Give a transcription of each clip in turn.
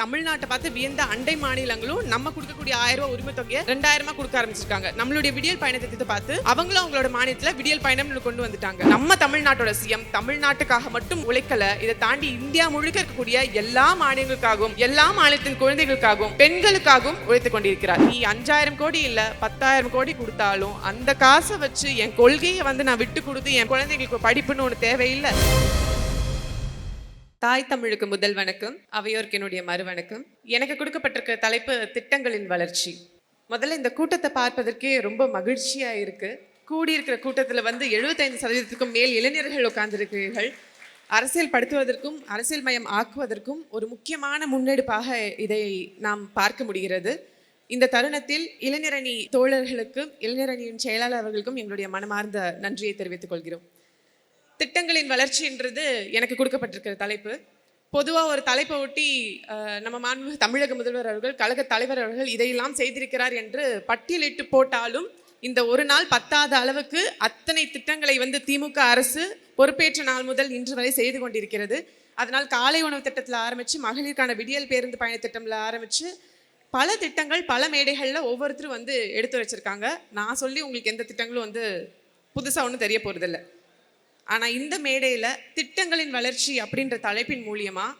தமிழ்நாட்டை பார்த்து வியந்த அண்டை மாநிலங்களும் நம்ம கொடுக்கக்கூடிய 1000 ரூபாய் உரிமை தொகையை 2000 கொடுக்க ஆரம்பிச்சிருக்காங்க. நம்மளுடைய விடியல் பயண திட்டத்தை பார்த்து அவங்களும் அவங்களோட மாநிலத்துல விடியல் பயணம் கொண்டு வந்துட்டாங்க. நம்ம தமிழ்நாட்டோட சிஎம் தமிழ்நாட்டுக்காக மட்டும் உழைக்கல, இதை தாண்டி இந்தியா முழுக்க இருக்கக்கூடிய எல்லா மாநிலங்களுக்காகவும் எல்லா மாநிலத்தின் குழந்தைகளுக்காகவும் பெண்களுக்காகவும் உழைத்துக் கொண்டிருக்கிறார். நீ 5000 கோடி இல்ல 10,000 கோடி கொடுத்தாலும் அந்த காசை வச்சு என் கொள்கையை நான் விட்டு கொடுத்து என் குழந்தைகளுக்கு படிப்புன்னு ஒன்று தேவையில்லை. தாய் தமிழுக்கு முதல் வணக்கம், அவையோருக்கு என்னுடைய மறு வணக்கம். எனக்கு கொடுக்கப்பட்டிருக்க தலைப்பு திட்டங்களின் வளர்ச்சி. முதல்ல இந்த கூட்டத்தை பார்ப்பதற்கே ரொம்ப மகிழ்ச்சியா இருக்கு. கூடியிருக்கிற கூட்டத்தில் 75% மேல் இளைஞர்கள் உட்கார்ந்திருக்கிறீர்கள். அரசியல் படுத்துவதற்கும் அரசியல் மயம் ஆக்குவதற்கும் ஒரு முக்கியமான முன்னெடுப்பாக இதை நாம் பார்க்க முடிகிறது. இந்த தருணத்தில் இளைஞரணி தோழர்களுக்கும் இளைஞரணியின் செயலாளர் அவர்களுக்கும் எங்களுடைய மனமார்ந்த நன்றியை தெரிவித்துக் கொள்கிறோம். திட்டங்களின் வளர்ச்சின்றது எனக்கு கொடுக்கப்பட்டிருக்கிற தலைப்பு. பொதுவாக ஒரு தலைப்பை ஒட்டி நம்ம மாண்புமிகு தமிழக முதல்வர் அவர்கள், கழக தலைவர் அவர்கள் இதையெல்லாம் செய்திருக்கிறார் என்று பட்டியலிட்டு போட்டாலும் இந்த ஒரு நாள் பத்தாத அளவுக்கு அத்தனை திட்டங்களை திமுக அரசு பொறுப்பேற்ற நாள் முதல் இன்று வரை செய்து கொண்டிருக்கிறது. அதனால் காலை உணவு திட்டத்தில் ஆரம்பித்து மகளிருக்கான விடியல் பேருந்து பயண திட்டத்தில் ஆரம்பித்து பல திட்டங்கள் பல மேடைகளில் ஒவ்வொருத்தரும் எடுத்து வச்சிருக்காங்க. நான் சொல்லி உங்களுக்கு எந்த திட்டங்களும் புதுசாக ஒன்றும் தெரிய போகிறதில்லை. ஆனால் இந்த மேடையில் திட்டங்களின் வளர்ச்சி அப்படின்ற தலைப்பின் மூலியமாக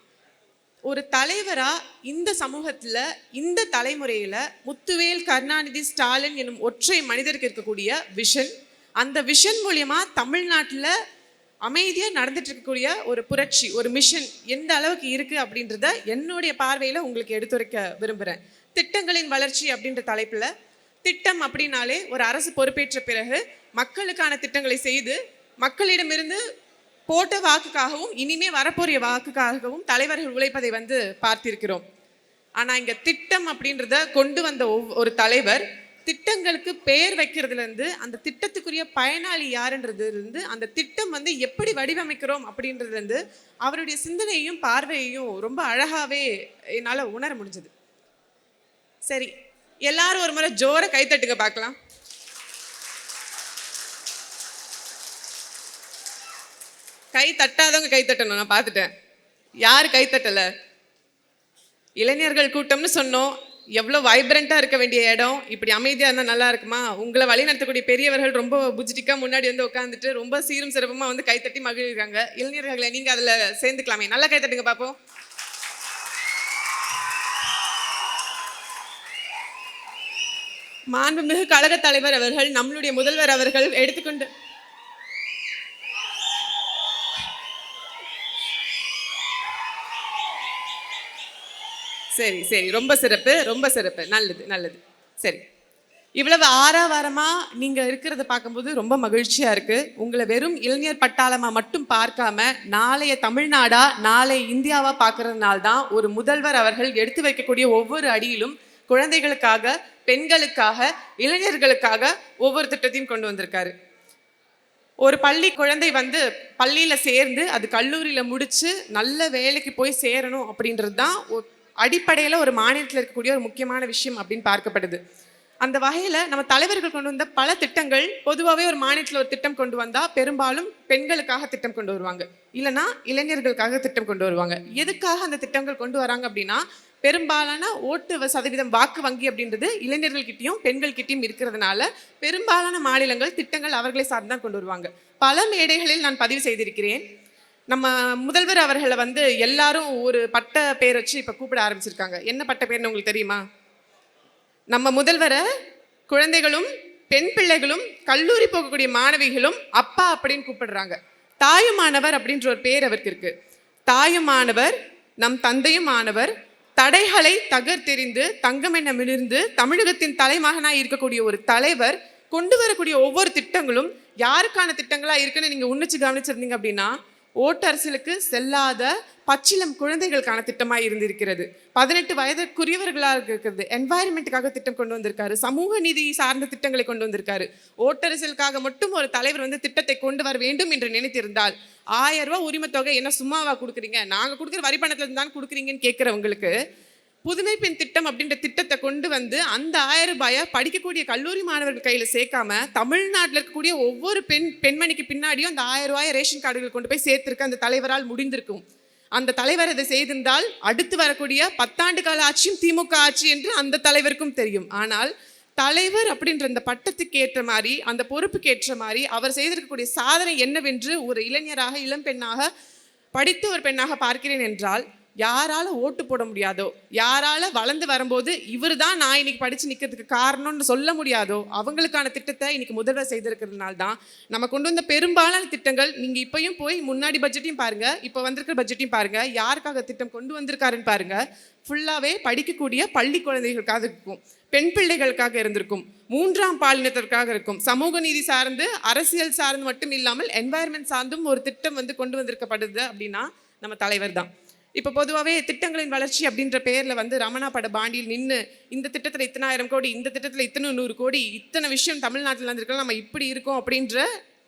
ஒரு தலைவராக இந்த சமூகத்தில் இந்த தலைமுறையில் முத்துவேல் கருணாநிதி ஸ்டாலின் என்னும் ஒற்றை மனிதருக்கு இருக்கக்கூடிய விஷன், அந்த விஷன் மூலியமாக தமிழ்நாட்டில் அமைதியாக நடந்துட்டு இருக்கக்கூடிய ஒரு புரட்சி, ஒரு மிஷன் எந்த அளவுக்கு இருக்குது அப்படின்றத என்னுடைய பார்வையில் உங்களுக்கு எடுத்துரைக்க விரும்புகிறேன். திட்டங்களின் வளர்ச்சி அப்படின்ற தலைப்பில், திட்டம் அப்படின்னாலே ஒரு அரசு பொறுப்பேற்ற பிறகு மக்களுக்கான திட்டங்களை செய்து மக்களிடமிருந்து போட்ட வாக்குக்காகவும் இனிமே வரப்போறிய வாக்குக்காகவும் தலைவர்கள் உழைப்பதை பார்த்திருக்கிறோம். ஆனால் இங்கே திட்டம் அப்படின்றத கொண்டு வந்த ஒரு தலைவர் திட்டங்களுக்கு பெயர் வைக்கிறதுலேருந்து அந்த திட்டத்துக்குரிய பயனாளி யாருன்றதுலேருந்து அந்த திட்டம் எப்படி வடிவமைக்கிறோம் அப்படின்றதுலேருந்து அவருடைய சிந்தனையையும் பார்வையையும் ரொம்ப அழகாகவே என்னால் உணர முடிஞ்சது. சரி, எல்லாரும் ஒரு முறை ஜோர கைத்தட்டுங்க பார்க்கலாம். கை தட்டாதவங்க கை தட்டணும், நான் பார்த்துட்டேன். யார் கை தட்டலை? இளைஞர்கள் கூட்டம்னு சொன்னோம். எவ்வளோ வைப்ரண்ட்டாக இருக்க வேண்டிய இடம் இப்படி அமைதியாக இருந்தால் நல்லா இருக்குமா? உங்களை வழி நடத்தக்கூடிய பெரியவர்கள் ரொம்ப புஜிட்டிக்காக முன்னாடி உட்காந்துட்டு ரொம்ப சீரும் சிறப்புமாக கைத்தட்டி மகிழ்கிறாங்க. இளைஞர்களை நீங்கள் அதில் சேர்ந்துக்கலாமே, நல்லா கைத்தட்டுங்க பார்ப்போம். மாண்புமிகு கழக தலைவர் அவர்கள், நம்மளுடைய முதல்வர் அவர்கள் எடுத்துக்கொண்டு சரி சரி, ரொம்ப சிறப்பு ரொம்ப சிறப்பு, நல்லது நல்லது. சரி, இவ்வளவு ஆறாவாரமாக நீங்கள் இருக்கிறத பார்க்கும்போது ரொம்ப மகிழ்ச்சியாக இருக்குது. உங்களை வெறும் இளைஞர் பட்டாளமாக மட்டும் பார்க்காம நாளைய தமிழ்நாடா நாளை இந்தியாவாக பார்க்கறதுனால தான் ஒரு முதல்வர் அவர்கள் எடுத்து வைக்கக்கூடிய ஒவ்வொரு அடியிலும் குழந்தைகளுக்காக, பெண்களுக்காக, இளைஞர்களுக்காக ஒவ்வொரு திட்டத்தையும் கொண்டு வந்திருக்காரு. ஒரு பள்ளி குழந்தை பள்ளியில் சேர்ந்து அது கல்லூரியில் முடித்து நல்ல வேலைக்கு போய் சேரணும் அப்படின்றது தான் அடிப்படையில் ஒரு மாநிலத்தில் இருக்கக்கூடிய ஒரு முக்கியமான விஷயம் அப்படின்னு பார்க்கப்படுது. அந்த வகையில் நம்ம தலைவர்கள் கொண்டு வந்த பல திட்டங்கள், பொதுவாகவே ஒரு மாநிலத்தில் ஒரு திட்டம் கொண்டு வந்தால் பெரும்பாலும் பெண்களுக்காக திட்டம் கொண்டு வருவாங்க, இல்லைனா இளைஞர்களுக்காக திட்டம் கொண்டு வருவாங்க. எதுக்காக அந்த திட்டங்கள் கொண்டு வராங்க அப்படின்னா, பெரும்பாலான ஓட்டு சதவீதம் வாக்கு வங்கி அப்படின்றது இளைஞர்கள்கிட்டையும் பெண்கள்கிட்டையும் இருக்கிறதுனால பெரும்பாலான மாநிலங்கள் திட்டங்கள் அவர்களை சார்ந்து தான் கொண்டு வருவாங்க. பல மேடைகளில் நான் பதிவு செய்திருக்கிறேன். நம்ம முதல்வர் அவர்களை எல்லாரும் ஒரு பட்ட பேர் வச்சு இப்போ கூப்பிட ஆரம்பிச்சிருக்காங்க. என்ன பட்ட பேர்னு உங்களுக்கு தெரியுமா? நம்ம முதல்வரை குழந்தைகளும் பெண் பிள்ளைகளும் கல்லூரி போகக்கூடிய மாணவிகளும் அப்பா அப்படின்னு கூப்பிடுறாங்க. தாயுமானவர் அப்படின்ற ஒரு பேர் அவருக்கு இருக்கு. தாயுமானவர், நம் தந்தையும் ஆனவர், தடைகளை தகர்த்தெறிந்து தங்கமெனமிருந்து தமிழகத்தின் தலைமகனாக இருக்கக்கூடிய ஒரு தலைவர் கொண்டு வரக்கூடிய ஒவ்வொரு திட்டங்களும் யாருக்கான திட்டங்களாக இருக்குன்னு நீங்கள் உன்னிச்சு கவனிச்சிருந்தீங்க அப்படின்னா, ஓட்டரசியலுக்கு செல்லாத பச்சிலம் குழந்தைகளுக்கான திட்டமாக இருந்திருக்கிறது. 18 வயதுக்குரியவர்களாக இருக்கிறது. என்வாயர்மெண்ட்டுக்காக திட்டம் கொண்டு வந்திருக்காரு. சமூக நீதி சார்ந்த திட்டங்களை கொண்டு வந்திருக்காரு. ஓட்டரசியலுக்காக மட்டும் ஒரு தலைவர் திட்டத்தை கொண்டு வர வேண்டும் என்று நினைத்திருந்தால் 1000 ரூபாய் உரிமை தொகை என்ன சும்மாவா கொடுக்குறீங்க, நாங்கள் கொடுக்குற வரி பணத்தில் தான் கொடுக்குறீங்கன்னு கேட்குறவங்களுக்கு புதுமை பெண் திட்டம் அப்படின்ற திட்டத்தை கொண்டு அந்த 1000 ரூபாயை படிக்கக்கூடிய கல்லூரி மாணவர்கள் கையில் சேர்க்காம தமிழ்நாட்டில் இருக்கக்கூடிய ஒவ்வொரு பெண்மணிக்கு பின்னாடியும் அந்த 1000 ரூபாயை ரேஷன் கார்டுகள் கொண்டு போய் சேர்த்திருக்க அந்த தலைவரால் முடிந்திருக்கும். அந்த தலைவர் அதை செய்திருந்தால் அடுத்து வரக்கூடிய 10 ஆண்டு கால ஆட்சியும் திமுக ஆட்சி என்று அந்த தலைவருக்கும் தெரியும். ஆனால் தலைவர் அப்படின்ற அந்த பட்டத்துக்கு ஏற்ற மாதிரி, அந்த பொறுப்புக்கு ஏற்ற மாதிரி அவர் செய்திருக்கக்கூடிய சாதனை என்னவென்று ஒரு இளைஞராக, இளம் பெண்ணாக, படித்த ஒரு பெண்ணாக பார்க்கிறேன் என்றால், யாரால ஓட்டு போட முடியாதோ, யாரால வளர்ந்து வரும்போது இவர் தான் நான் இன்னைக்கு படிச்சு நிற்கிறதுக்கு காரணம்னு சொல்ல முடியாதோ அவங்களுக்கான திட்டத்தை இன்னைக்கு முதல்வர் செய்திருக்கிறதுனால தான் நம்ம கொண்டு வந்த பெரும்பாலான திட்டங்கள். நீங்க இப்பயும் போய் முன்னாடி பட்ஜெட்டையும் பாருங்க, இப்போ வந்திருக்கிற பட்ஜெட்டையும் பாருங்க, யாருக்காக திட்டம் கொண்டு வந்திருக்காருன்னு பாருங்க. ஃபுல்லாவே படிக்கக்கூடிய பள்ளி குழந்தைகளுக்காக இருக்கும், பெண் பிள்ளைகளுக்காக இருந்திருக்கும், 3ஆம் பாலினத்திற்காக இருக்கும், சமூக நீதி சார்ந்து, அரசியல் சார்ந்து மட்டும் இல்லாமல் என்வாயர்மெண்ட் சார்ந்தும் ஒரு திட்டம் கொண்டு வந்திருக்கப்படுது அப்படின்னா நம்ம தலைவர் தான். இப்போ பொதுவாகவே திட்டங்களின் வளர்ச்சி அப்படின்ற பேரில் ரமணா பட பாண்டியில் நின்று இந்த திட்டத்தில் இத்தனை 1000 கோடி, இந்த திட்டத்தில் இத்தனை 100 கோடி, இத்தனை விஷயம் தமிழ்நாட்டில் இருந்திருக்கலாம், நம்ம இப்படி இருக்கோம் அப்படின்ற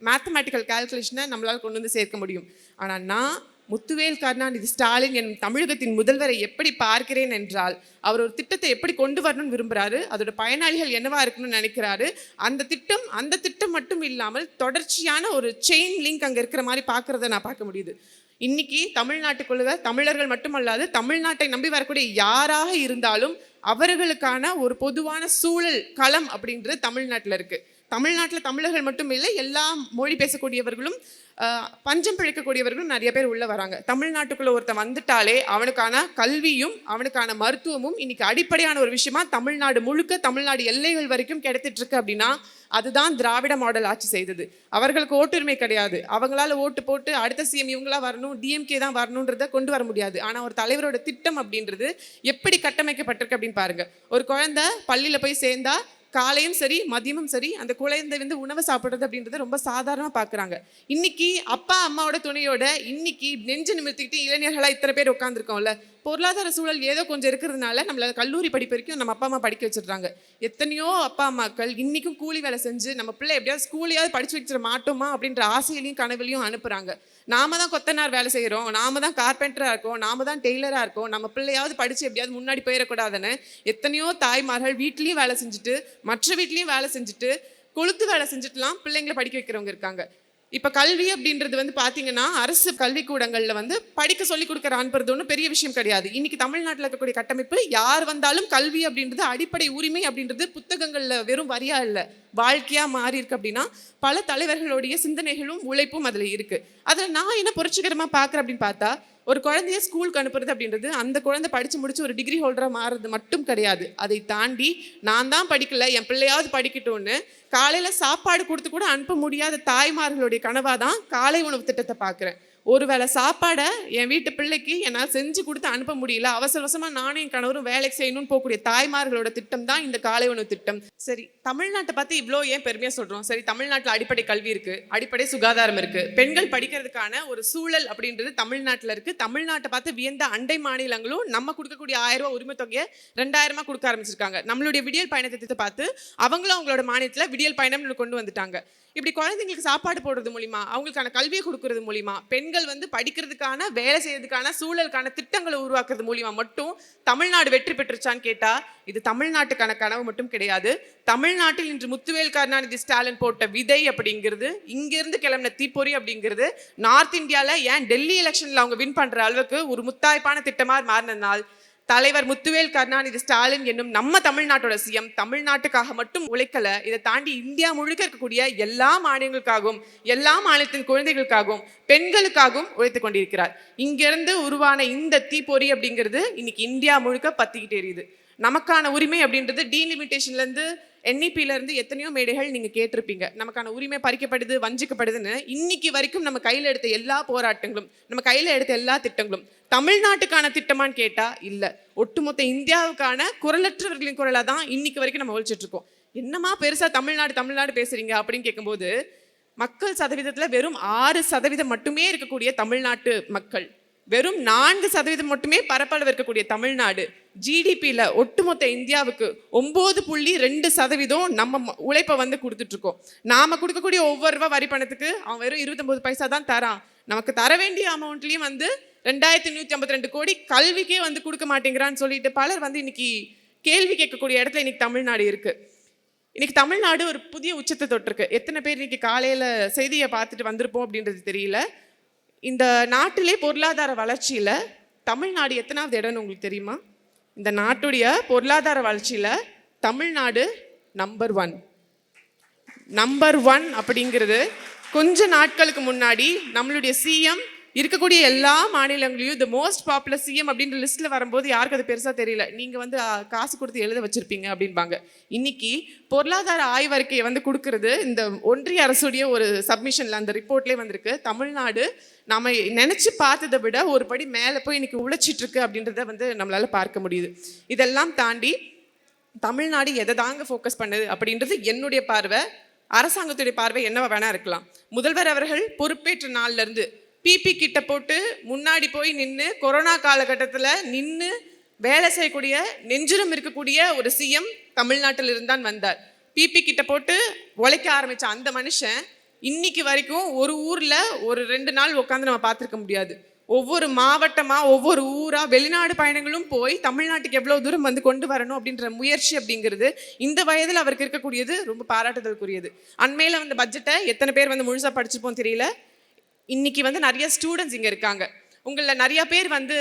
மேத்தமேட்டிக்கல் கால்குலேஷனை நம்மளால் கொண்டு வந்து சேர்க்க முடியும். ஆனால் நான் முத்துவேல் கருணாநிதி ஸ்டாலின் எனும் தமிழகத்தின் முதல்வரை எப்படி பார்க்கிறேன் என்றால், அவர் ஒரு திட்டத்தை எப்படி கொண்டு வரணும்னு விரும்புகிறாரு, அதோட பயனாளிகள் என்னவா இருக்கணும்னு நினைக்கிறாரு. அந்த திட்டம் மட்டும் இல்லாமல் தொடர்ச்சியான ஒரு செயின் லிங்க் அங்கே இருக்கிற மாதிரி பார்க்குறத நான் பார்க்க முடியுது. இன்னைக்கு தமிழ்நாட்டுக்குள்ள தமிழர்கள் மட்டுமல்லாது தமிழ்நாட்டை நம்பி வரக்கூடிய யாராக இருந்தாலும் அவர்களுக்கான ஒரு பொதுவான சூழல் களம் அப்படின்றது தமிழ்நாட்டில் இருக்குது. தமிழ்நாட்டில் தமிழர்கள் மட்டும் இல்லை, எல்லா மொழி பேசக்கூடியவர்களும் பஞ்சம் பிழைக்கக்கூடியவர்களும் நிறைய பேர் உள்ளே வராங்க. தமிழ்நாட்டுக்குள்ளே ஒருத்தன் வந்துட்டாலே அவனுக்கான கல்வியும் அவனுக்கான மருத்துவமும் இன்னைக்கு அடிப்படையான ஒரு விஷயமா தமிழ்நாடு முழுக்க, தமிழ்நாடு எல்லைகள் வரைக்கும் கிடைத்திட்டு இருக்கு. அப்படின்னா அதுதான் திராவிட மாடல் ஆட்சி செய்தது. அவர்களுக்கு ஓட்டுரிமை கிடையாது, அவங்களால ஓட்டு போட்டு அடுத்த சிஎம் இவங்களா வரணும், டிஎம்கே தான் வரணுன்றதை கொண்டு வர முடியாது. ஆனால் ஒரு தலைவரோட திட்டம் அப்படின்றது எப்படி கட்டமைக்கப்பட்டிருக்கு அப்படின்னு பாருங்க. ஒரு குழந்தை பள்ளியில் போய் சேர்ந்தா காலையும் சரி மதியமும் சரி அந்த குழந்தை உணவு சாப்பிட்றது அப்படின்றத ரொம்ப சாதாரணமாக பார்க்குறாங்க. இன்னைக்கு அப்பா அம்மாவோட துணையோட இன்னைக்கு நெஞ்சு நிமிர்த்திக்கிட்டு இளைஞர்களாக இத்தனை பேர் உட்காந்துருக்கோம்ல. பொருளாதார சூழல் ஏதோ கொஞ்சம் இருக்கிறதுனால நம்மளை கல்லூரி படிப்பு வரைக்கும் நம்ம அப்பா அம்மா படிக்க வச்சிடுறாங்க. எத்தனையோ அப்பா அம்மாக்கள் இன்றைக்கும் கூலி வேலை செஞ்சு நம்ம பிள்ளை எப்படியாவது ஸ்கூலையாவது படிச்சு வச்சிட மாட்டோமா அப்படின்ற ஆசையிலையும் கனவுலையும் அனுப்புகிறாங்க. நாம தான் கொத்தனார் வேலை செய்கிறோம், நாம தான் கார்பெண்டராக இருக்கோம், நாம தான் டெய்லராக இருக்கோம், நம்ம பிள்ளையாவது படித்து எப்படியாவது முன்னாடி போயிடக்கூடாதுன்னு எத்தனையோ தாய்மார்கள் வீட்லேயும் வேலை செஞ்சுட்டு மற்ற வீட்லேயும் வேலை செஞ்சுட்டு கொளுத்து வேலை செஞ்சுட்டுலாம் பிள்ளைங்களை படிக்க வைக்கிறவங்க இருக்காங்க. இப்போ கல்வி அப்படின்றது பார்த்தீங்கன்னா அரசு கல்விக்கூடங்களில் படிக்க சொல்லி கொடுக்குற அனுப்புறது ஒன்றும் பெரிய விஷயம் கிடையாது. இன்னைக்கு தமிழ்நாட்டில் இருக்கக்கூடிய கட்டமைப்பு யார் வந்தாலும் கல்வி அப்படின்றது அடிப்படை உரிமை அப்படின்றது புத்தகங்களில் வெறும் வரியா இல்லை, வாழ்க்கையாக மாறி இருக்கு. அப்படின்னா பல தலைவர்களுடைய சிந்தனைகளும் உழைப்பும் அதில் இருக்குது. அதில் நான் என்ன புரட்சிகரமாக பார்க்குறேன் அப்படின்னு பார்த்தா, ஒரு குழந்தைய ஸ்கூலுக்கு அனுப்புறது அப்படின்றது அந்த குழந்தை படித்து முடிச்சு ஒரு டிகிரி ஹோல்டராக மாறுறது மட்டும் கிடையாது. அதை தாண்டி நான் தான் படிக்கல, என் பிள்ளையாவது படிக்கட்டும்னு காலையில் சாப்பாடு கொடுத்து கூட அனுப்ப முடியாத தாய்மார்களுடைய கனவாக தான் காலை உணவு திட்டத்தை பார்க்குறேன். ஒருவேளை சாப்பாடை என் வீட்டு பிள்ளைக்கு என்னால் செஞ்சு கொடுத்து அனுப்ப முடியல, அவசர அவசரமாக நானும் என் கணவரும் வேலைக்கு செய்யணும்னு போகக்கூடிய தாய்மார்களோட திட்டம் தான் இந்த காலை உணவு திட்டம். சரி, தமிழ்நாட்டை பார்த்து இவ்வளோ ஏன் பெருமையாக சொல்கிறோம்? சரி, தமிழ்நாட்டில் அடிப்படை கல்வி இருக்குது, அடிப்படை சுகாதாரம் இருக்குது, பெண்கள் படிக்கிறதுக்கான ஒரு சூழல் அப்படின்றது தமிழ்நாட்டில் இருக்குது. தமிழ்நாட்டை பார்த்து வியந்த அண்டை மாநிலங்களும் நம்ம கொடுக்கக்கூடிய 1000 ரூபா உரிமை தொகையை 2000 கொடுக்க ஆரம்பிச்சிருக்காங்க. நம்மளுடைய விடியல் பயண திட்டத்தை பார்த்து அவங்களும் அவங்களோட மாநிலத்தில் விடியல் பயணம்னு கொண்டு வந்துட்டாங்க. இப்படி குழந்தைங்களுக்கு சாப்பாடு போடுறது மூலிமா, அவங்களுக்கான கல்வியை கொடுக்கறது மூலிமா, பெண்கள் படிக்கிறதுக்கான வேலை செய்யறதுக்கான சூழலுக்கான திட்டங்களை உருவாக்குறது மூலிமா மட்டும் தமிழ்நாடு வெற்றி பெற்றுச்சான்னு கேட்டா இது தமிழ்நாட்டுக்கான கனவு மட்டும் கிடையாது. தமிழ்நாட்டில் இன்று முத்துவேல் கருணாநிதி ஸ்டாலின் போட்ட விதை அப்படிங்கிறது, இங்கிருந்து கிளம்பின தீப்பொறி அப்படிங்கிறது நார்த் இந்தியாவில் ஏன் டெல்லி எலெக்ஷன்ல அவங்க வின் பண்ற அளவுக்கு ஒரு முத்தாய்ப்பான திட்டமாக மாறினால் தலைவர் முத்துவேல் கருணாநிதி ஸ்டாலின் என்னும் நம்ம தமிழ்நாட்டோட சிஎம் தமிழ்நாட்டுக்காக மட்டும் உழைக்கல, இதை தாண்டி இந்தியா முழுக்க இருக்கக்கூடிய எல்லா மாநிலங்களுக்காகவும் எல்லா மாநிலத்தின் குழந்தைகளுக்காகவும் பெண்களுக்காகவும் உழைத்து கொண்டிருக்கிறார். இங்கிருந்து உருவான இந்த தீப்பொறி அப்படிங்கிறது இன்னைக்கு இந்தியா முழுக்க பத்திக்கிட்டே எரியுது. நமக்கான உரிமை அப்படின்றது டீலிமிட்டேஷன்லேருந்து என்இபியிலேருந்து எத்தனையோ மேடைகள் நீங்கள் கேட்டிருப்பீங்க. நமக்கான உரிமை பறிக்கப்படுது, வஞ்சிக்கப்படுதுன்னு. இன்னைக்கு வரைக்கும் நம்ம கையில் எடுத்த எல்லா போராட்டங்களும், நம்ம கையில் எடுத்த எல்லா திட்டங்களும் தமிழ்நாட்டுக்கான திட்டமான்னு கேட்டால் இல்லை, ஒட்டுமொத்த இந்தியாவுக்கான குரலற்றவர்களின் குரலாக தான் இன்னைக்கு வரைக்கும் நம்ம ஒழிச்சிட்டு இருக்கோம். என்னமா பெருசாக தமிழ்நாடு பேசுறீங்க அப்படின்னு கேட்கும்போது, மக்கள் சதவீதத்தில் வெறும் 6% மட்டுமே இருக்கக்கூடிய தமிழ்நாட்டு மக்கள், வெறும் 4% மட்டுமே பரப்பளவு இருக்கக்கூடிய தமிழ்நாடு, ஜிடிபியில் ஒட்டுமொத்த இந்தியாவுக்கு 9.2% நம்ம உழைப்பை கொடுத்துட்டு இருக்கோம். நாம கொடுக்கக்கூடிய ஒவ்வொரு ரூபா வரி பணத்துக்கு அவன் வெறும் 29 பைசா தான் தரான். நமக்கு தர வேண்டிய அமௌண்ட்லயும் 2152 கோடி கல்விக்கே கொடுக்க மாட்டேங்கிறான்னு சொல்லிட்டு பலர் இன்னைக்கு கேள்வி கேட்கக்கூடிய இடத்துல இன்னைக்கு தமிழ்நாடு இருக்கு. இன்னைக்கு தமிழ்நாடு ஒரு புதிய உச்சத்தை தொட்டிருக்கு. எத்தனை பேர் இன்னைக்கு காலையில செய்தியை பார்த்துட்டு வந்திருப்போம் அப்படின்றது தெரியல. இந்த நாட்டிலே பொருளாதார வளர்ச்சியில் தமிழ்நாடு எத்தனாவது இடம்னு உங்களுக்கு தெரியுமா? இந்த நாட்டுடைய பொருளாதார வளர்ச்சியில் தமிழ்நாடு நம்பர் 1. நம்பர் 1 அப்படிங்கிறது கொஞ்ச நாட்களுக்கு முன்னாடி நம்மளுடைய சிஎம் இருக்கக்கூடிய எல்லா மாநிலங்களையும் த மோஸ்ட் பாப்புலர் சிஎம் அப்படின்ற லிஸ்ட்டில் வரும்போது யாருக்கு அது பெருசாக தெரியல. நீங்கள் வந்து காசு கொடுத்து எழுத வச்சுருப்பீங்க அப்படின்பாங்க. இன்னைக்கு பொருளாதார ஆய்வறிக்கையை வந்து கொடுக்கறது இந்த ஒன்றிய அரசுடைய ஒரு சப்மிஷனில் அந்த ரிப்போர்ட்லேயே வந்திருக்கு. தமிழ்நாடு நம்ம நினச்சி பார்த்ததை விட ஒரு படி மேலே போய் இன்னைக்கு உழைச்சிட்ருக்கு அப்படின்றத வந்து நம்மளால் பார்க்க முடியுது. இதெல்லாம் தாண்டி தமிழ்நாடு எதை தாங்க ஃபோக்கஸ் பண்ணுது அப்படின்றது என்னுடைய பார்வை. அரசாங்கத்துடைய பார்வை என்னவா வேணா இருக்கலாம். முதல்வர் அவர்கள் பொறுப்பேற்ற நாள்லேருந்து பிபி கிட்ட போட்டு முன்னாடி போய் நின்று கொரோனா காலகட்டத்தில் நின்று வேலை செய்யக்கூடிய நெஞ்சிலும் இருக்கக்கூடிய ஒரு சிஎம் தமிழ்நாட்டில் இருந்தான் வந்தார். பிபி கிட்ட போட்டு உழைக்க ஆரம்பித்த அந்த மனுஷன் இன்னைக்கு வரைக்கும் ஒரு ஊரில் ஒரு 2 நாள் உட்காந்து நம்ம பார்த்துருக்க முடியாது. ஒவ்வொரு மாவட்டமாக ஒவ்வொரு ஊராக வெளிநாடு பயணங்களும் போய் தமிழ்நாட்டுக்கு எவ்வளோ தூரம் வந்து கொண்டு வரணும் அப்படின்ற முயற்சி அப்படிங்கிறது இந்த வயதில் அவருக்கு இருக்கக்கூடியது ரொம்ப பாராட்டுதலுக்குரியது. அண்மையில் வந்து பட்ஜெட்டை எத்தனை பேர் வந்து முழுசாக படிச்சுப்போம் தெரியல. இன்னைக்கு வந்து நிறைய ஸ்டூடெண்ட்ஸ் இங்கே இருக்காங்க. உங்களில் நிறைய பேர் வந்து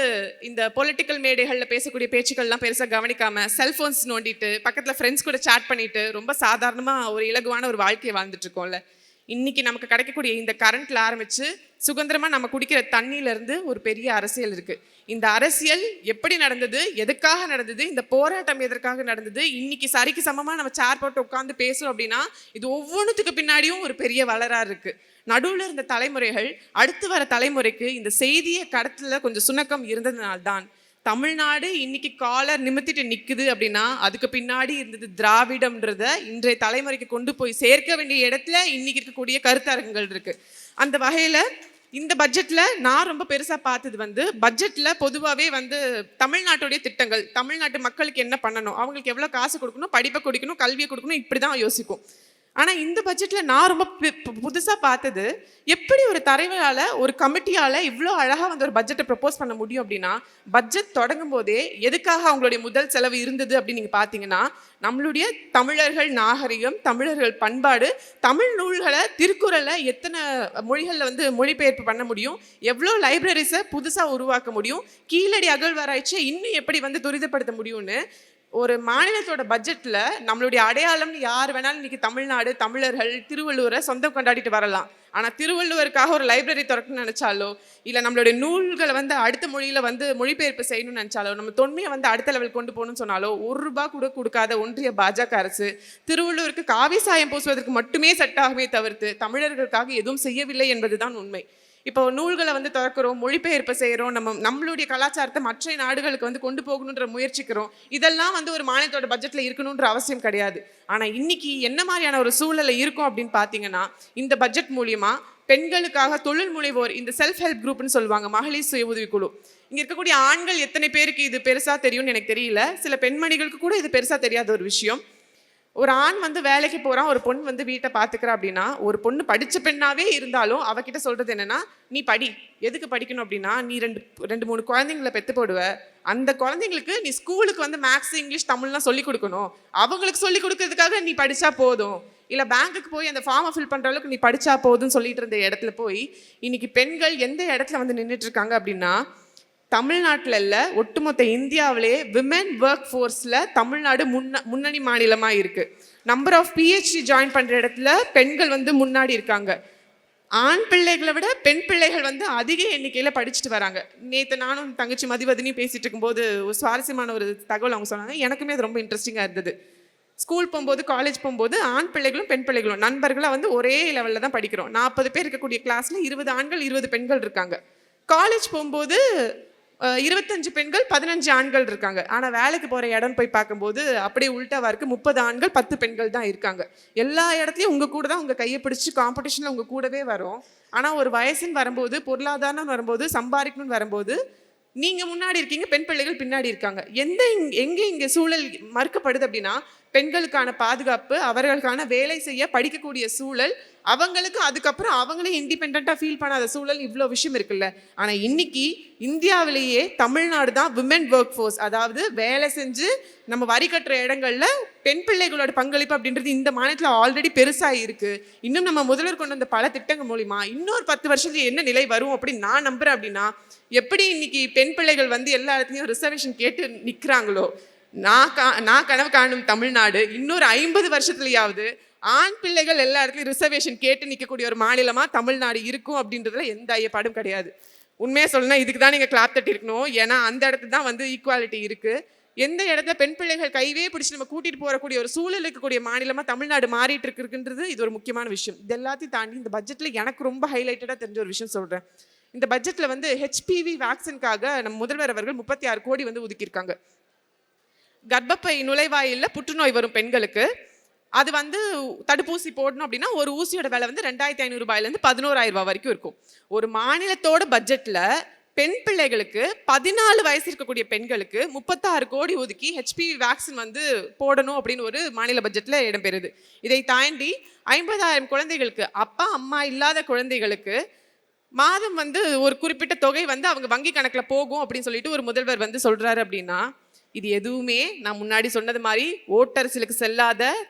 இந்த பொலிட்டிக்கல் மேடைகளில் பேசக்கூடிய பேச்சுக்கள்லாம் பெருசாக கவனிக்காமல் செல்ஃபோன்ஸ் நோண்டிட்டு பக்கத்தில் ஃப்ரெண்ட்ஸ் கூட சேட் பண்ணிட்டு ரொம்ப சாதாரணமாக ஒரு இலகுவான ஒரு வாழ்க்கையை வாழ்ந்துட்டு இருக்கோம்ல. இன்னைக்கு நமக்கு கிடைக்கக்கூடிய இந்த கரண்ட்ல ஆரம்பிச்சு சுதந்திரமா நம்ம குடிக்கிற தண்ணியிலேருந்து ஒரு பெரிய அரசியல் இருக்கு. இந்த அரசியல் எப்படி நடந்தது, எதுக்காக நடந்தது, இந்த போராட்டம் எதற்காக நடந்தது, இன்னைக்கு சரிக்கு சமமாக நம்ம சேர் போட்டு உட்காந்து பேசுறோம் அப்படின்னா இது ஒவ்வொன்றுத்துக்கு பின்னாடியும் ஒரு பெரிய வளராக இருக்கு. நடுவில் இருந்த தலைமுறைகள் அடுத்து வர தலைமுறைக்கு இந்த செய்தியை கடத்துல கொஞ்சம் சுணக்கம் இருந்ததுனால்தான் தமிழ்நாடு இன்னைக்கு காலர் நிமித்திட்டு நிற்குது அப்படின்னா அதுக்கு பின்னாடி இருந்தது திராவிடம்ன்றத இன்றைய தலைமுறைக்கு கொண்டு போய் சேர்க்க வேண்டிய இடத்துல இன்னைக்கு இருக்கக்கூடிய கருத்தரங்குகள் இருக்கு. அந்த வகையில் இந்த பட்ஜெட்டில் நான் ரொம்ப பெருசாக பார்த்தது வந்து பட்ஜெட்டில் பொதுவாகவே வந்து தமிழ்நாட்டுடைய திட்டங்கள், தமிழ்நாட்டு மக்களுக்கு என்ன பண்ணணும், அவங்களுக்கு எவ்வளோ காசு கொடுக்கணும், படிப்பை கொடுக்கணும், கல்வியை கொடுக்கணும், இப்படி தான் யோசிக்கும். ஆனால் இந்த பட்ஜெட்டில் நான் ரொம்ப புதுசாக பார்த்தது எப்படி ஒரு தலைவரால் ஒரு கமிட்டியால் இவ்வளோ அழகாக வந்து ஒரு பட்ஜெட்டை ப்ரப்போஸ் பண்ண முடியும் அப்படின்னா, பட்ஜெட் தொடங்கும் போதே எதுக்காக அவங்களுடைய முதல் செலவு இருந்தது அப்படின்னு நீங்கள் பார்த்தீங்கன்னா, நம்மளுடைய தமிழர்கள் நாகரிகம், தமிழர்கள் பண்பாடு, தமிழ் நூல்களை திருக்குறளை எத்தனை மொழிகளில் வந்து மொழிபெயர்ப்பு பண்ண முடியும், எவ்வளோ லைப்ரரிஸை புதுசாக உருவாக்க முடியும், கீழடி அகழ்வாராய்ச்சியை இன்னும் எப்படி வந்து துரிதப்படுத்த முடியும்னு ஒரு மாநிலத்தோட பட்ஜெட்டில் நம்மளுடைய அடையாளம்னு யார் வேணாலும் இன்னைக்கு தமிழ்நாடு, தமிழர்கள் திருவள்ளுவரை சொந்தம் கொண்டாடிட்டு வரலாம். ஆனால் திருவள்ளுவருக்காக ஒரு லைப்ரரி திறக்கணும்னு நினச்சாலோ, இல்லை நம்மளுடைய நூல்களை வந்து அடுத்த மொழியில் வந்து மொழிபெயர்ப்பு செய்யணும்னு நினச்சாலோ, நம்ம தொன்மையை வந்து அடுத்த லெவல் கொண்டு போகணும்னு சொன்னாலோ ₹1 கூட கொடுக்காத ஒன்றிய பாஜக அரசு திருவள்ளுவருக்கு காவி சாயம் பூசுவதற்கு மட்டுமே செட் ஆகுமே தவிர்த்து தமிழர்களுக்காக எதுவும் செய்யவில்லை என்பதுதான் உண்மை. இப்போ நூல்களை வந்து திறக்கிறோம், மொழிபெயர்ப்பு செய்கிறோம், நம்மளுடைய கலாச்சாரத்தை மற்ற நாடுகளுக்கு வந்து கொண்டு போகணுன்ற முயற்சிக்கிறோம். இதெல்லாம் வந்து ஒரு மாநிலத்தோட பட்ஜெட்டில் இருக்கணுன்ற அவசியம் கிடையாது. ஆனால் இன்னைக்கு என்ன மாதிரியான ஒரு சூழலை இருக்கும் அப்படின்னு பார்த்தீங்கன்னா, இந்த பட்ஜெட் மூலியமா பெண்களுக்காக தொழில் முனைவோர், இந்த செல்ஃப் ஹெல்ப் குரூப்னு சொல்லுவாங்க, மகளிர் சுய உதவிக்குழு. இங்கே இருக்கக்கூடிய ஆண்கள் எத்தனை பேருக்கு இது பெருசாக தெரியும்னு எனக்கு தெரியல. சில பெண்மணிகளுக்கு கூட இது பெருசாக தெரியாத ஒரு விஷயம். ஒரு ஆண் வந்து வேலைக்கு போகிறான், ஒரு பொண்ணு வந்து வீட்டை பார்த்துக்கிறா அப்படின்னா, ஒரு பொண்ணு படித்த பெண்ணாவே இருந்தாலும் அவகிட்ட சொல்கிறது என்னென்னா, நீ படி. எதுக்கு படிக்கணும் அப்படின்னா, நீ ரெண்டு மூணு குழந்தைங்களை பெற்று போடுவ, அந்த குழந்தைங்களுக்கு நீ ஸ்கூலுக்கு வந்து மேக்ஸ், இங்கிலீஷ், தமிழ்லாம் சொல்லிக் கொடுக்கணும். அவங்களுக்கு சொல்லிக் கொடுக்கறதுக்காக நீ படித்தா போதும், இல்லை பேங்க்குக்கு போய் அந்த ஃபார்மை ஃபில் பண்ணுற அளவுக்கு நீ படித்தா போதும்னு சொல்லிட்டு இருந்த இடத்துல போய் இன்னைக்கு பெண்கள் எந்த இடத்துல வந்து நின்றுட்டு இருக்காங்க அப்படின்னா, தமிழ்நாட்டில் இல்லை, ஒட்டுமொத்த இந்தியாவிலே விமென் ஒர்க் ஃபோர்ஸில் தமிழ்நாடு முன்னணி மாநிலமாக இருக்குது. நம்பர் ஆஃப் பிஹெச்டி ஜாயின் பண்ணுற இடத்துல பெண்கள் வந்து முன்னாடி இருக்காங்க. ஆண் பிள்ளைகளை விட பெண் பிள்ளைகள் வந்து அதிக எண்ணிக்கையில் படிச்சுட்டு வராங்க. நேற்று நானும் தங்கச்சி மதிவதனியும் பேசிகிட்டு இருக்கும்போது ஒரு சுவாரஸ்யமான ஒரு தகவல் அவங்க சொன்னாங்க. எனக்குமே அது ரொம்ப இன்ட்ரெஸ்டிங்காக இருந்தது. ஸ்கூல் போகும்போது, காலேஜ் போகும்போது ஆண் பிள்ளைகளும் பெண் பிள்ளைகளும் நண்பர்களாக வந்து ஒரே லெவலில் தான் படிக்கிறோம். 40 பேர் இருக்கக்கூடிய கிளாஸில் 20 ஆண்கள் 20 பெண்கள் இருக்காங்க. காலேஜ் போகும்போது 25 பெண்கள் 15 ஆண்கள் இருக்காங்க. ஆனால் வேலைக்கு போகிற இடம் போய் பார்க்கும்போது அப்படியே உள்டாவாக இருக்குது. 30 ஆண்கள் 10 பெண்கள் தான் இருக்காங்க. எல்லா இடத்துலையும் உங்கள் கூட தான் உங்கள் கையை பிடிச்சி காம்படிஷனில் உங்கள் கூடவே வரும். ஆனால் ஒரு வயசுன்னு வரும்போது, பொருளாதாரம் வரும்போது, சம்பாதிக்கணும்னு வரும்போது நீங்கள் முன்னாடி இருக்கீங்க, பெண் பிள்ளைகள் பின்னாடி இருக்காங்க. எங்கே இங்கே சூழல் மறுக்கப்படுது அப்படின்னா, பெண்களுக்கான பாதுகாப்பு, அவர்களுக்கான வேலை செய்ய படிக்கக்கூடிய சூழல், அவங்களுக்கு அதுக்கப்புறம் அவங்களே இண்டிபெண்ட்டாக ஃபீல் பண்ணாத சூழல், இவ்வளோ விஷயம் இருக்குல்ல. ஆனால் இன்னைக்கு இந்தியாவிலேயே தமிழ்நாடு தான் விமென் ஒர்க் ஃபோர்ஸ், அதாவது வேலை செஞ்சு நம்ம வரி கட்டுற இடங்கள்ல பெண் பிள்ளைகளோட பங்களிப்பு அப்படின்றது இந்த மாநிலத்தில் ஆல்ரெடி பெருசாக இருக்கு. இன்னும் நம்ம முதல்வர் கொண்டு வந்த பல திட்டங்கள் மூலிமா இன்னொரு 10 வருஷத்துக்கு என்ன நிலை வரும் அப்படின்னு நான் நம்புறேன். அப்படின்னா எப்படி இன்னைக்கு பெண் பிள்ளைகள் வந்து எல்லா இடத்துலையும் ரிசர்வேஷன் கேட்டு நிற்கிறாங்களோ, நான் கனவு காணும் தமிழ்நாடு இன்னொரு 50 வருஷத்துலயாவது ஆண் பிள்ளைகள் எல்லா இடத்துலையும் ரிசர்வேஷன் கேட்டு நிற்கக்கூடிய ஒரு மாநிலமா தமிழ்நாடு இருக்கும் அப்படின்றதுல எந்த ஐயப்பாடும் கிடையாது. உண்மையாக சொல்லணும்னா இதுக்கு தான் நீங்கள் கிளாப் தட்டி இருக்கணும். ஏன்னா அந்த இடத்துல தான் வந்து ஈக்குவாலிட்டி இருக்குது. எந்த இடத்துல பெண் பிள்ளைகள் கைவே பிடிச்சி நம்ம கூட்டிகிட்டு போகக்கூடிய ஒரு சூழல் இருக்கக்கூடிய மாநிலமாக தமிழ்நாடு மாறிட்டு இருக்குன்றது இது ஒரு முக்கியமான விஷயம். இது எல்லாத்தையும் தாண்டி இந்த பட்ஜெட்டில் எனக்கு ரொம்ப ஹைலைட்டடாக தெரிஞ்ச ஒரு விஷயம் சொல்கிறேன். இந்த பட்ஜெட்டில் வந்து ஹெச்பிவி வேக்சினுக்காக நம்ம முதல்வர் அவர்கள் 36 கோடி வந்து ஒதுக்கியிருக்காங்க. கர்ப்பப்பை நுழைவாயிலில் புற்றுநோய் வரும் பெண்களுக்கு அது வந்து தடுப்பூசி போடணும் அப்படின்னா ஒரு ஊசியோட விலை வந்து 2500 ரூபாயிலேருந்து 11,000 ரூபாய் வரைக்கும் இருக்கும். ஒரு மாநிலத்தோட பட்ஜெட்டில் பெண் பிள்ளைகளுக்கு 14 வயசு இருக்கக்கூடிய பெண்களுக்கு 36 கோடி ஒதுக்கி ஹெச்பிவி வேக்சின் வந்து போடணும் அப்படின்னு ஒரு மாநில பட்ஜெட்டில் இடம்பெறுது. இதை தாண்டி 50,000 குழந்தைகளுக்கு அப்பா அம்மா இல்லாத குழந்தைகளுக்கு மாதம் வந்து ஒரு குறிப்பிட்ட தொகை வந்து அவங்க வங்கி கணக்கில் போகும் அப்படின்னு சொல்லிட்டு ஒரு முதல்வர் வந்து சொல்கிறாரு. அப்படின்னா இது எதுவுமே நான் முன்னாடி சொன்னது மாதிரி ஓட்டரசிலுக்கு செல்லாத,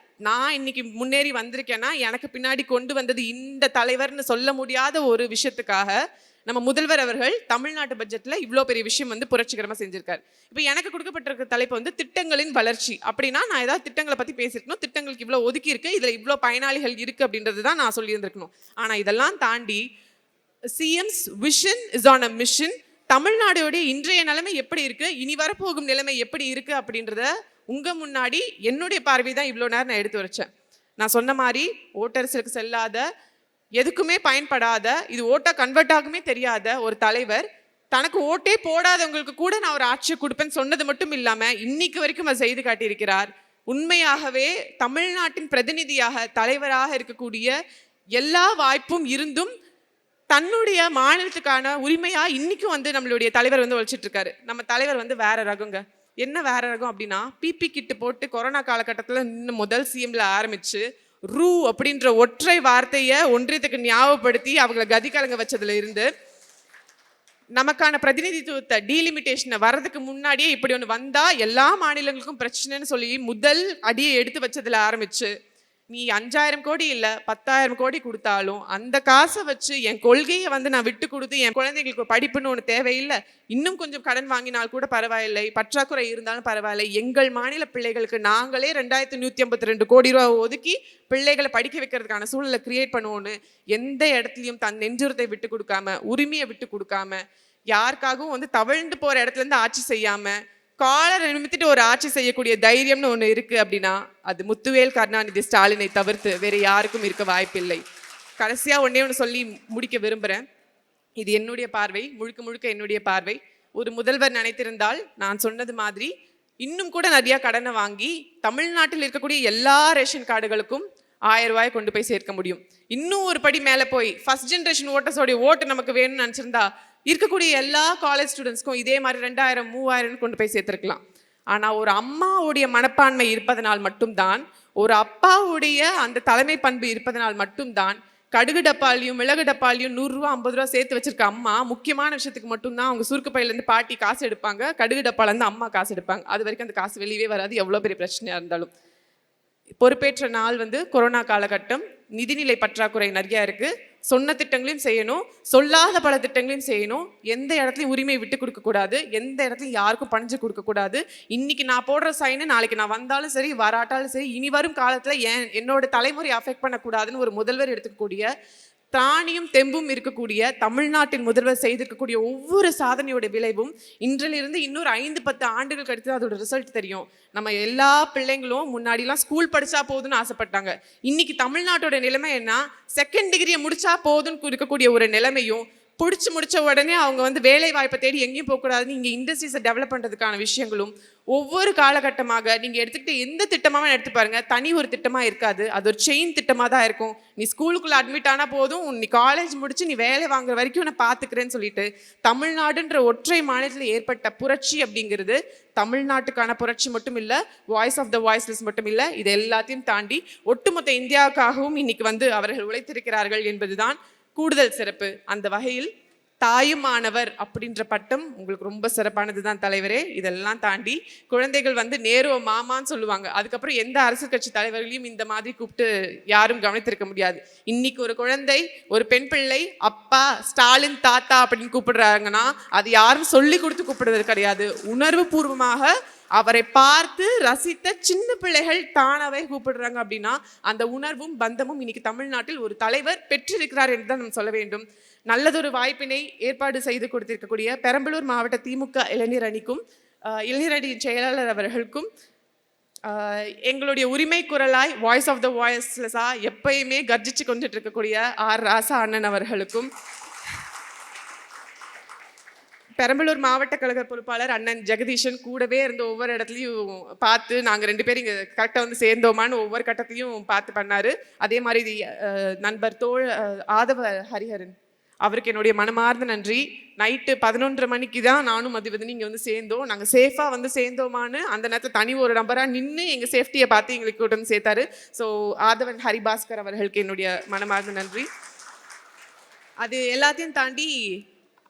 நான் இன்னைக்கு முன்னேறி வந்திருக்கேன்னா எனக்கு பின்னாடி கொண்டு வந்தது இந்த தலைவர்னு சொல்ல முடியாத ஒரு விஷயத்துக்காக நம்ம முதல்வர் அவர்கள் தமிழ்நாட்டு பட்ஜெட்டில் இவ்வளோ பெரிய விஷயம் வந்து புரட்சிகரமாக செஞ்சிருக்காரு. இப்போ எனக்கு கொடுக்கப்பட்டிருக்க தலைப்பு வந்து திட்டங்களின் வளர்ச்சி. அப்படின்னா நான் ஏதாவது திட்டங்களை பற்றி பேசியிருக்கணும், திட்டங்களுக்கு இவ்வளோ ஒதுக்கி இருக்கு, இதில் இவ்வளோ பயனாளிகள் இருக்குது அப்படின்றது தான் நான் சொல்லியிருந்திருக்கணும். ஆனால் இதெல்லாம் தாண்டி CM's vision is on a mission. தமிழ்நாடுடைய இன்றைய நிலைமை எப்படி இருக்குது, இனி வரப்போகும் நிலைமை எப்படி இருக்குது அப்படின்றத உங்கள் முன்னாடி என்னுடைய பார்வை தான் இவ்வளோ நேரம் நான் எடுத்து வச்சேன். நான் சொன்ன மாதிரி ஓட்டரசுக்கு செல்லாத, எதுக்குமே பயன்படாத, இது ஓட்டா கன்வெர்ட் ஆகுமே தெரியாத ஒரு தலைவர் தனக்கு ஓட்டே போடாதவங்களுக்கு கூட நான் ஒரு ஆட்சியை கொடுப்பேன்னு சொன்னது மட்டும் இல்லாமல் இன்னைக்கு வரைக்கும் அதை செய்து காட்டியிருக்கிறார். உண்மையாகவே தமிழ்நாட்டின் பிரதிநிதியாக தலைவராக இருக்கக்கூடிய எல்லா வாய்ப்பும் இருந்தும் தன்னுடைய மாநிலத்துக்கான உரிமையா இன்னைக்கும் வந்து நம்மளுடைய தலைவர் வந்து ஒழிச்சிட்டு இருக்காரு. நம்ம தலைவர் வந்து வேற ரகங்க. என்ன வேற ரகம் அப்படின்னா, பிபி கிட்டு போட்டு கொரோனா காலகட்டத்தில் இன்னும் முதல் சிஎம்ல ஆரம்பிச்சு ரூ அப்படின்ற ஒற்றை வார்த்தையை ஒன்றியத்துக்கு ஞாபகப்படுத்தி அவங்கள கதி கலங்க வச்சதுல இருந்து நமக்கான பிரதிநிதித்துவத்தை டீலிமிட்டேஷனை வர்றதுக்கு முன்னாடியே இப்படி ஒன்று வந்தா எல்லா மாநிலங்களுக்கும் பிரச்சனைன்னு சொல்லி முதல் அடியை எடுத்து வச்சதுல ஆரம்பிச்சு நீ 5,000 கோடி இல்லை 10,000 கோடி கொடுத்தாலும் அந்த காசை வச்சு என் கொள்கையை வந்து நான் விட்டு கொடுத்து என் குழந்தைங்களுக்கு படிப்புன்னு ஒன்று தேவையில்லை, இன்னும் கொஞ்சம் கடன் வாங்கினால் கூட பரவாயில்லை, பற்றாக்குறை இருந்தாலும் பரவாயில்லை, எங்கள் மாநில பிள்ளைகளுக்கு நாங்களே 2,152 கோடி ரூபா ஒதுக்கி பிள்ளைகளை படிக்க வைக்கிறதுக்கான சூழலை கிரியேட் பண்ணுவோன்னு எந்த இடத்துலையும் தன் நெஞ்சுரத்தை விட்டு கொடுக்காம, உரிமையை விட்டு கொடுக்காம, யாருக்காகவும் வந்து தவழ்ந்து போகிற இடத்துலேருந்து ஆட்சி செய்யாமல் காலரை நிமித்திட்டு ஒரு ஆட்சி செய்யக்கூடிய தைரியம்னு ஒன்று இருக்குது அப்படின்னா அது முத்துவேல் கருணாநிதி ஸ்டாலினை தவிர்த்து வேறு யாருக்கும் இருக்க வாய்ப்பில்லை. கடைசியாக ஒன்று சொல்லி முடிக்க விரும்புகிறேன். இது என்னுடைய பார்வை, முழுக்க முழுக்க என்னுடைய பார்வை. ஒரு முதல்வர் நினைத்திருந்தால் நான் சொன்னது மாதிரி இன்னும் கூட நிறையா கடனை வாங்கி தமிழ்நாட்டில் இருக்கக்கூடிய எல்லா ரேஷன் கார்டுகளுக்கும் 1000 ரூபாயை கொண்டு போய் சேர்க்க முடியும். இன்னும் ஒரு படி மேலே போய் ஃபர்ஸ்ட் ஜென்ரேஷன் ஓட்டர்ஸோடைய ஓட்டு நமக்கு வேணும்னு நினச்சிருந்தா இருக்கக்கூடிய எல்லா காலேஜ் ஸ்டூடெண்ட்ஸ்க்கும் இதே மாதிரி 2,000 3,000 கொண்டு போய் சேர்த்துருக்கலாம். ஆனால் ஒரு அம்மாவுடைய மனப்பான்மை இருப்பதனால் மட்டும்தான், ஒரு அப்பாவுடைய அந்த தலைமை பண்பு இருப்பதனால் மட்டும்தான் கடுகு டப்பாலையும் மிளகு டப்பாலையும் 100 ரூபா 50 ரூபா சேர்த்து வச்சிருக்க அம்மா முக்கியமான விஷயத்துக்கு மட்டும்தான் அவங்க சுருக்கு பையிலேருந்து பாட்டி காசு எடுப்பாங்க, கடுகு டப்பாலேருந்து அம்மா காசு எடுப்பாங்க. அது வரைக்கும் அந்த காசு வெளியே வராது, எவ்வளோ பெரிய பிரச்சனையாக இருந்தாலும். பொறுப்பேற்ற நாள் வந்து கொரோனா காலகட்டம், நிதிநிலை பற்றாக்குறை நிறையா இருக்குது. சொன்ன திட்டங்களையும் செய்யணும், சொல்லாத பல திட்டங்களையும் செய்யணும். எந்த இடத்துலையும் உரிமையை விட்டு கொடுக்கக்கூடாது, எந்த இடத்துலையும் யாருக்கும் பணிஞ்சு கொடுக்கக்கூடாது. இன்னைக்கு நான் போடுற சைனு நாளைக்கு நான் வந்தாலும் சரி வராட்டாலும் சரி இனி வரும் காலத்தில் என்னோட தலைமுறை அஃபெக்ட் பண்ணக்கூடாதுன்னு ஒரு முதல்வர் எடுத்துக்கக்கூடிய திராணியும் தெம்பும் இருக்கக்கூடிய தமிழ்நாட்டின் முதல்வர் செய்திருக்கக்கூடிய ஒவ்வொரு சாதனையோட விளைவும் இன்றிலிருந்து இன்னொரு 5-10 ஆண்டுகள் கழித்து அதோட ரிசல்ட் தெரியும். நம்ம எல்லா பிள்ளைங்களும் முன்னாடிலாம் ஸ்கூல் படித்தா போதுன்னு ஆசைப்பட்டாங்க. இன்னைக்கு தமிழ்நாட்டோட நிலைமை என்ன, செகண்ட் டிகிரியை முடிச்சா போதுன்னு இருக்கக்கூடிய ஒரு நிலைமையும், முடிச்ச உடனே அவங்க வந்து வேலை வாய்ப்பை தேடி எங்கேயும் போகக்கூடாதுன்னு இங்கே இண்டஸ்ட்ரீஸை டெவலப் பண்ணுறதுக்கான விஷயங்களும் ஒவ்வொரு காலகட்டமாக நீங்கள் எடுத்துக்கிட்டு எந்த திட்டமாக எடுத்து பாருங்கள், தனி ஒரு திட்டமாக இருக்காது, அது ஒரு செயின் திட்டமாக தான் இருக்கும். நீ ஸ்கூலுக்குள்ளே அட்மிட் ஆனால் போதும், நீ காலேஜ் முடிச்சு நீ வேலை வாங்குற வரைக்கும் நான் பார்த்துக்கிறேன்னு சொல்லிட்டு தமிழ்நாடுன்ற ஒற்றை மாநிலத்தில் ஏற்பட்ட புரட்சி அப்படிங்கிறது தமிழ்நாட்டுக்கான புரட்சி மட்டும் இல்லை, வாய்ஸ் ஆஃப் த வாய்ஸ்லெஸ் மட்டும் இல்லை, இது எல்லாத்தையும் தாண்டி ஒட்டுமொத்த இந்தியாவுக்காகவும் இன்னைக்கு வந்து அவர்கள் உழைத்திருக்கிறார்கள் என்பதுதான் கூடுதல் சிறப்பு. அந்த வகையில் தாயுமானவர் அப்படின்ற பட்டம் உங்களுக்கு ரொம்ப சிறப்பானது தான் தலைவரே. இதெல்லாம் தாண்டி குழந்தைகள் வந்து நேரு மாமான்னு சொல்லுவாங்க. அதுக்கப்புறம் எந்த அரசியல் கட்சி தலைவர்களையும் இந்த மாதிரி கூப்பிட்டு யாரும் கவனித்திருக்க முடியாது. இன்னைக்கு ஒரு குழந்தை, ஒரு பெண் பிள்ளை அப்பா, ஸ்டாலின் தாத்தா அப்படின்னு கூப்பிடுறாங்கன்னா அது யாரும் சொல்லி கொடுத்து கூப்பிடுறது கிடையாது. உணர்வு பூர்வமாக அவரை பார்த்து ரசித்த சின்ன பிள்ளைகள் தானாவே கூப்பிடுறாங்க அப்படின்னா அந்த உணர்வும் பந்தமும் இன்னைக்கு தமிழ்நாட்டில் ஒரு தலைவர் பெற்றிருக்கிறார் என்று தான் நம்ம சொல்ல வேண்டும். நல்லதொரு வாய்ப்பினை ஏற்பாடு செய்து கொடுத்திருக்கக்கூடிய பெரம்பலூர் மாவட்ட திமுக இளைஞர் அணிக்கும் இளைஞர் அணி செயலாளர் அவர்களுக்கும் எங்களுடைய உரிமை குரலாய் வாய்ஸ் ஆஃப் த வாய்ஸ்லெஸ்ஸா எப்பயுமே கர்ஜிச்சு கொண்டுட்டு இருக்கக்கூடிய ஆர் ராசா அண்ணன் அவர்களுக்கும், பெரம்பலூர் மாவட்ட கழக பொறுப்பாளர் அண்ணன் ஜெகதீஷன் கூடவே இருந்து ஒவ்வொரு இடத்துலையும் பார்த்து நாங்கள் 2 பேரும் இங்கே கரெக்டாக வந்து சேர்ந்தோமான்னு ஒவ்வொரு கட்டத்தையும் பார்த்து பண்ணார். அதே மாதிரி நண்பர் ஆதவ ஹரிஹரன் அவருக்கு என்னுடைய மனமார்ந்த நன்றி. நைட்டு 11:30 மணிக்கு தான் நானும் மதிவதனி இங்கே வந்து சேர்ந்தோம். நாங்கள் சேஃபாக வந்து சேர்ந்தோமான்னு அந்த நேரத்தில் தனி ஒரு நம்பராக நின்று எங்கள் சேஃப்டியை பார்த்து எங்களுக்கு கூட்டம் வந்து சேர்த்தாரு. ஸோ ஆதவன் ஹரிபாஸ்கர் அவர்களுக்கு என்னுடைய மனமார்ந்த நன்றி. அது எல்லாத்தையும் தாண்டி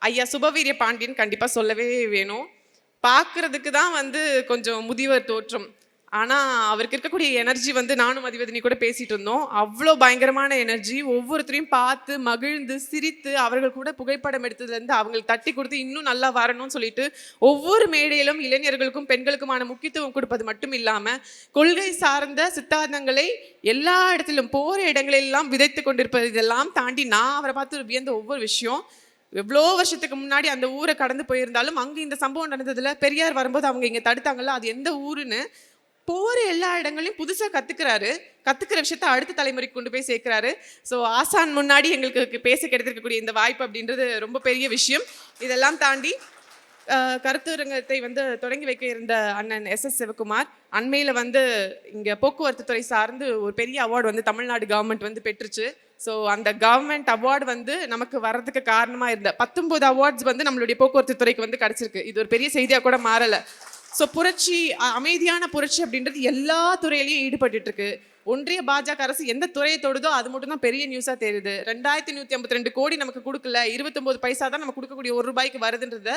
ஐயா சுபவீரிய பாண்டியன் கண்டிப்பாக சொல்லவே வேணும். பார்க்குறதுக்கு தான் வந்து கொஞ்சம் முதியவர் தோற்றம், ஆனால் அவருக்கு இருக்கக்கூடிய எனர்ஜி வந்து நானும் மதிவதனி கூட பேசிகிட்டு இருந்தோம். அவ்வளோ பயங்கரமான எனர்ஜி. ஒவ்வொருத்தரையும் பார்த்து மகிழ்ந்து சிரித்து அவர்கள் கூட புகைப்படம் எடுத்ததுலேருந்து அவங்களுக்கு தட்டி கொடுத்து இன்னும் நல்லா வரணும்னு சொல்லிட்டு ஒவ்வொரு மேடையிலும் இளைஞர்களுக்கும் பெண்களுக்குமான முக்கியத்துவம் கொடுப்பது மட்டும் இல்லாமல் கொள்கை சார்ந்த சித்தாந்தங்களை எல்லா இடத்திலும் போகிற இடங்களெல்லாம் விதைத்து கொண்டிருப்பது. இதெல்லாம் தாண்டி நான் அவரை பார்த்து வியந்த ஒவ்வொரு விஷயம், எவ்வளோ வருஷத்துக்கு முன்னாடி அந்த ஊரை கடந்து போயிருந்தாலும் அங்கே இந்த சம்பவம் நடந்ததுல பெரியார் வரும்போது அவங்க இங்கே தடுத்தாங்கல்ல, அது எந்த ஊருன்னு போகிற எல்லா இடங்களையும் புதுசாக கற்றுக்கிற விஷயத்த அடுத்த தலைமுறைக்கு கொண்டு போய் சேர்க்குறாரு. ஸோ ஆசான் முன்னாடி எங்களுக்கு பேச கிடைத்திருக்கக்கூடிய இந்த வாய்ப்பு அப்படின்றது ரொம்ப பெரிய விஷயம். இதெல்லாம் தாண்டி கருத்தரங்கத்தை வந்து தொடங்கி வைக்க இருந்த அண்ணன் SS சிவகுமார் அண்மையில் வந்து இங்கே போக்குவரத்து துறை சார்ந்து ஒரு பெரிய அவார்டு வந்து தமிழ்நாடு கவர்மெண்ட் வந்து பெற்றுச்சு. ஸோ அந்த கவர்மெண்ட் அவார்டு வந்து நமக்கு வர்றதுக்கு காரணமாக இருந்த 19 அவார்ட்ஸ் வந்து நம்மளுடைய போக்குவரத்து துறைக்கு வந்து கிடச்சிருக்கு. இது ஒரு பெரிய செய்தியாக கூட மாறலை. ஸோ புரட்சி, அமைதியான புரட்சி அப்படின்றது எல்லா துறையிலையும் ஈடுபட்டு இருக்கு. ஒன்றிய பாஜக அரசு எந்த துறையை தொடுதோ அது மட்டும் தான் பெரிய நியூஸாக தெரியுது. 2152 கோடி நமக்கு கொடுக்கல, 29 பைசா தான் நம்ம கொடுக்கக்கூடிய ₹1 வருதுன்றத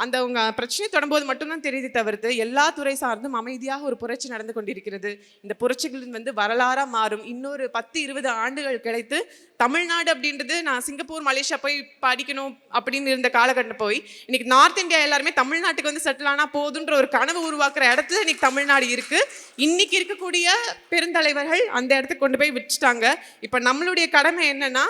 அந்த அவங்க பிரச்சனை தொடரும்போது மட்டும்தான் தெரியுது தவிர்த்து எல்லா துறை சார்ந்தும் அமைதியாக ஒரு புரட்சி நடந்து கொண்டிருக்கிறது. இந்த புரட்சிகளின் வந்து வரலாறாக மாறும். இன்னொரு 10-20 ஆண்டுகள் கிடைத்து தமிழ்நாடு அப்படின்றது, நான் சிங்கப்பூர் மலேசியா போய் படிக்கணும் அப்படின்னு இருந்த காலகட்டம் போய் இன்னைக்கு நார்த் இந்தியா எல்லாருமே தமிழ்நாட்டுக்கு வந்து செட்டில் ஆனால் போதுன்ற ஒரு கனவு உருவாக்குற இடத்துல இன்னைக்கு தமிழ்நாடு இருக்கு. இன்னைக்கு இருக்கக்கூடிய பெருந்தலைவர்கள் அந்த இடத்துக்கு கொண்டு போய் விட்டுட்டாங்க. இப்போ நம்மளுடைய கடமை என்னன்னா,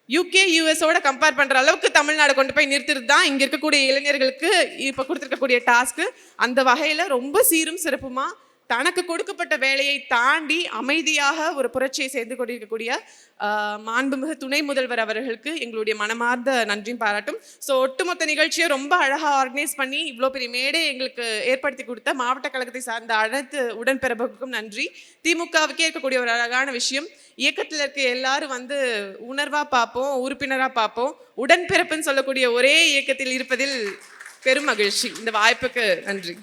UK US கம்பேர் பண்ற அளவுக்கு தமிழ்நாடு கொண்டு போய் நிறுத்துறது தான் இங்க இருக்கக்கூடிய இளைஞர்களுக்கு இப்போ கொடுத்துருக்கக்கூடிய டாஸ்க்கு. அந்த வகையில் ரொம்ப சீரும் சிறப்புமா தனக்கு கொடுக்கப்பட்ட வேலையை தாண்டி அமைதியாக ஒரு புரட்சியை செய்து கொண்டிருக்கக்கூடிய மாண்புமிகு துணை முதல்வர் அவர்களுக்கு எங்களுடைய மனமார்ந்த நன்றியும் பாராட்டும். ஸோ ஒட்டுமொத்த நிகழ்ச்சியை ரொம்ப அழகாக ஆர்கனைஸ் பண்ணி இவ்வளோ பெரிய மேடை எங்களுக்கு ஏற்படுத்தி கொடுத்த மாவட்ட கழகத்தை சார்ந்த அனைத்து உடன்பிறப்புக்கும் நன்றி. திமுகவுக்கே இருக்கக்கூடிய ஒரு அழகான விஷயம், இயக்கத்தில் இருக்க எல்லாரும் வந்து உணர்வாக பார்ப்போம், உறுப்பினராக பார்ப்போம். உடன்பிறப்புன்னு சொல்லக்கூடிய ஒரே இயக்கத்தில் இருப்பதில் பெரும் மகிழ்ச்சி. இந்த வாய்ப்புக்கு நன்றி.